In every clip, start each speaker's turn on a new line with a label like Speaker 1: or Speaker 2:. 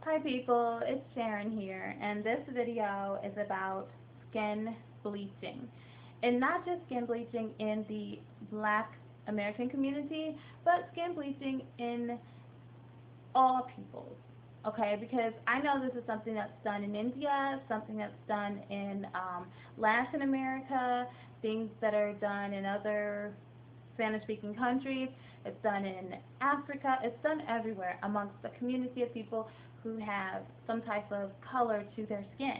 Speaker 1: Hi people, it's Sharon here, and this video is about skin bleaching. And not just skin bleaching in the Black American community, but skin bleaching in all peoples. Okay, because I know this is something that's done in India, something that's done in Latin America, things that are done in other Spanish speaking countries, it's done in Africa, it's done everywhere amongst the community of people who have some type of color to their skin.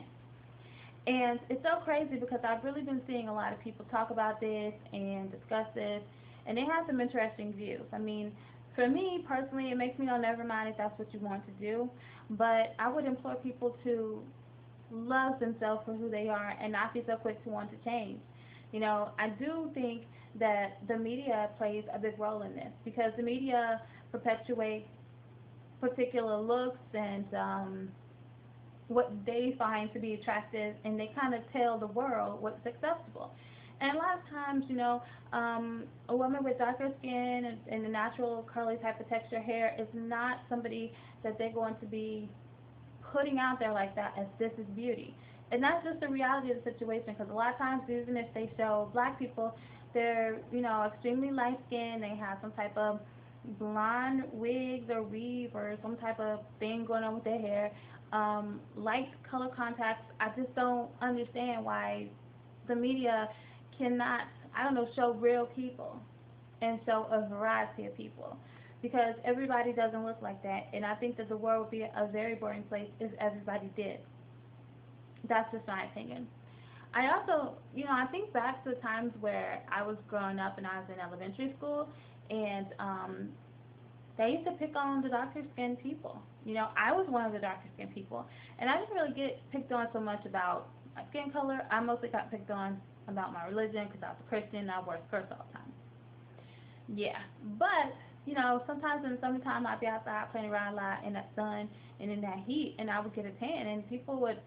Speaker 1: And it's so crazy because I've really been seeing a lot of people talk about this and discuss this, and they have some interesting views. I mean, for me personally, it makes me go, never mind if that's what you want to do, but I would implore people to love themselves for who they are and not be so quick to want to change. You know, I do think that the media plays a big role in this because the media perpetuates particular looks and what they find to be attractive, and they kind of tell the world what's acceptable. And a lot of times, a woman with darker skin and the natural curly type of texture hair is not somebody that they're going to be putting out there like that as this is beauty. And that's just the reality of the situation because a lot of times, even if they show black people, they're, extremely light skinned, they have some type of blonde wigs or weave or some type of thing going on with their hair, light color contacts. I just don't understand why the media cannot, I don't know, show real people and show a variety of people because everybody doesn't look like that. And I think that the world would be a very boring place if everybody did. That's just my opinion. I also, I think back to the times where I was growing up and I was in elementary school, and they used to pick on the darker skinned people. I was one of the darker skinned people, and I didn't really get picked on so much about my skin color. I mostly got picked on about my religion because I was a Christian and I wore skirts all the time. Yeah, but sometimes in the summertime I'd be outside playing around a lot in that sun and in that heat, and I would get a tan, and people would,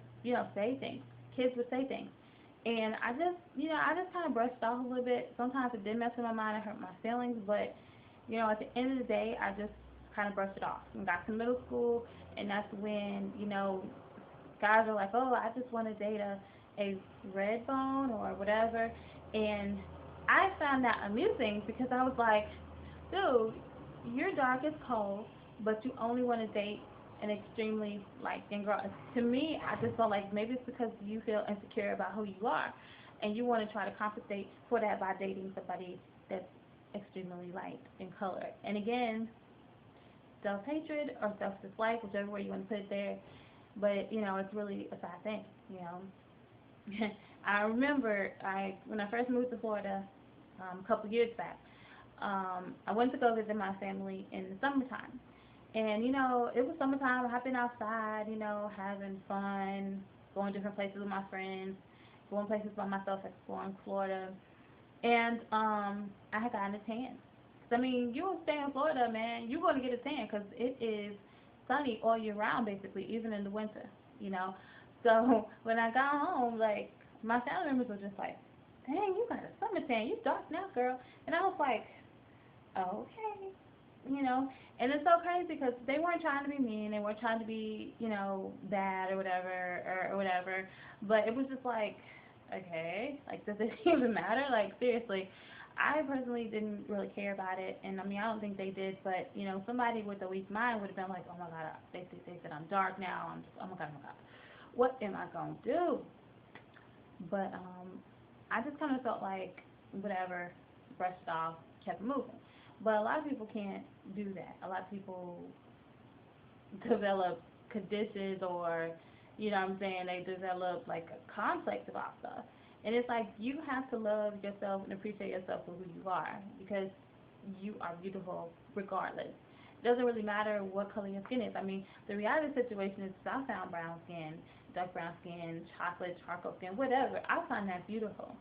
Speaker 1: say things. Kids would say things. And I just kind of brushed it off a little bit. Sometimes it did mess with my mind and hurt my feelings, but, at the end of the day, I just kind of brushed it off. And got to middle school, and that's when, guys are like, oh, I just want to date a red bone or whatever. And I found that amusing because I was like, dude, you're dark as coal, but you only want to date an extremely light skinned girl. To me, I just felt like maybe it's because you feel insecure about who you are, and you want to try to compensate for that by dating somebody that's extremely light in color. And again, self hatred or self dislike, whichever way you want to put it there. But it's really a sad thing. I remember when I first moved to Florida a couple years back. I went to go visit my family in the summertime. And, it was summertime. I've been outside, having fun, going different places with my friends, going places by myself, exploring Florida. And I had gotten a tan. 'Cause, I mean, you stay in Florida, man, you're going to get a tan because it is sunny all year round, basically, even in the winter, you know. So when I got home, like, my family members were just like, dang, you got a summer tan. You dark now, girl. And I was like, okay, and it's so crazy because they weren't trying to be mean, they weren't trying to be, bad or whatever, but it was just like, okay, like, does it even matter? Like, seriously, I personally didn't really care about it, and I mean, I don't think they did, but, somebody with a weak mind would have been like, oh my god, they said I'm dark now, I'm just, oh my god, what am I gonna do? But, I just kind of felt like, whatever, brushed it off, kept it moving. But a lot of people can't do that. A lot of people develop conditions or, what I'm saying, they develop like a complex about stuff. And it's like you have to love yourself and appreciate yourself for who you are because you are beautiful regardless. It doesn't really matter what color your skin is. I mean, the reality of the situation is I found brown skin, dark brown skin, chocolate, charcoal skin, whatever. I find that beautiful.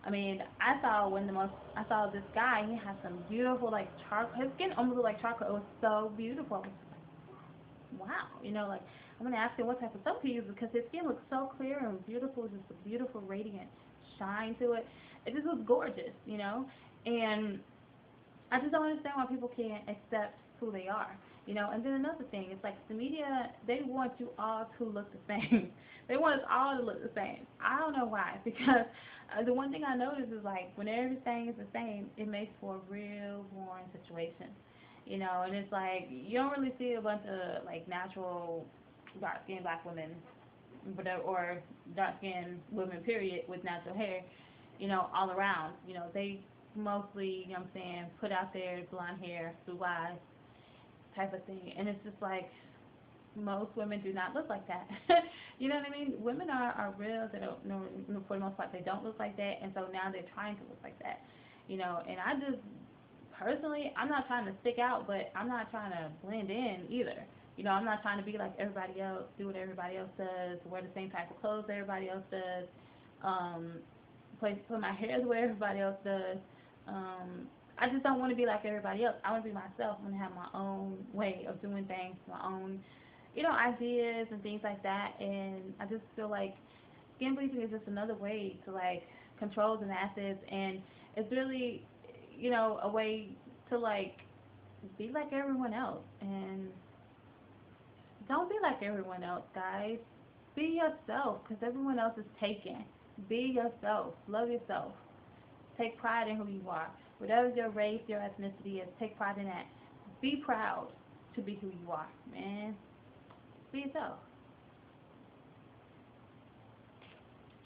Speaker 1: I mean, I saw this guy, he had some beautiful, like, charcoal, his skin almost looked like charcoal. It was so beautiful. I was like, wow, like, I'm going to ask him what type of soap he uses because his skin looks so clear and beautiful, just a beautiful, radiant shine to it. It just was gorgeous. And I just don't understand why people can't accept who they are. You know, and then another thing, it's like the media, they want you all to look the same. They want us all to look the same. I don't know why, because the one thing I notice is like when everything is the same, it makes for a real boring situation. You know, and it's like you don't really see a bunch of like natural dark skinned black women, or dark skinned women period with natural hair, you know, all around. You know, they mostly, you know what I'm saying, put out their blonde hair, blue eyes, type of thing. And it's just like most women do not look like that. You know what I mean? Women are real. They don't, no, for the most part, they don't look like that, and so now they're trying to look like that. You know, and I just personally, I'm not trying to stick out, but I'm not trying to blend in either. You know, I'm not trying to be like everybody else, do what everybody else does, wear the same type of clothes everybody else does, um, put my hair the way everybody else does. I just don't want to be like everybody else. I want to be myself. I want to have my own way of doing things, my own, you know, ideas and things like that. And I just feel like skin bleaching is just another way to like control the masses, and it's really, you know, a way to like be like everyone else. And don't be like everyone else, guys. Be yourself, because everyone else is taken. Be yourself. Love yourself. Take pride in who you are. Whatever your race, your ethnicity is, take pride in that. Be proud to be who you are, man. Be yourself.